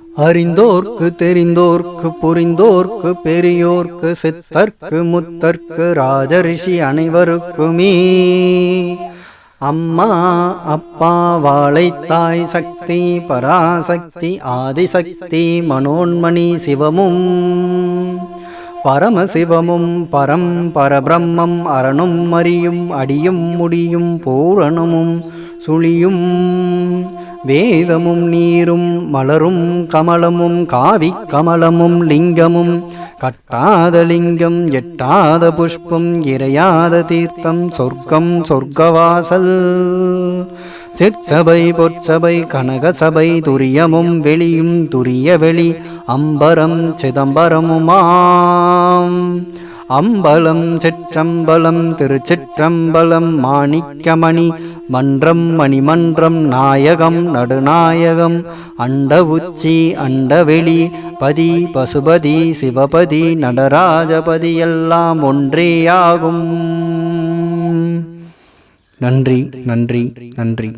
அறிந்தோர்க்கு தெரிந்தோர்க்கு புரிந்தோர்க்கு பெரியோர்க்கு சித்தர்க்கு முத்தர்க்கு ராஜரிஷி அனைவருக்குமே அம்மா அப்பா வாழைத்தாய் சக்தி பராசக்தி ஆதிசக்தி மனோன்மணி சிவமும் பரமசிவமும் பரம் பரபிரம்மம் அரணும் மரியும் அடியும் முடியும் பூரணமும் சுழியும் வேதமும் நீரும் மலரும் கமலமும் காவி கமலமும் லிங்கமும் கட்டாத லிங்கம் எட்டாத புஷ்பம் இறையாத தீர்த்தம் சொர்க்கம் சொர்க்கவாசல் சிற்சபை பொற்சபை கனகசபை துரியமும் வெளியும் துரிய வெளி அம்பரம் சிதம்பரமுமாம் அம்பலம் சிற்றம்பலம் திருச்சிற்றம்பலம் மாணிக்கமணி மன்றம் மணிமன்றம் நாயகம் நடுநாயகம் அண்ட உச்சி அண்டவெளி பதி பசுபதி சிவபதி நடராஜபதி எல்லாம் ஒன்றேயாகும். நன்றி நன்றி நன்றி.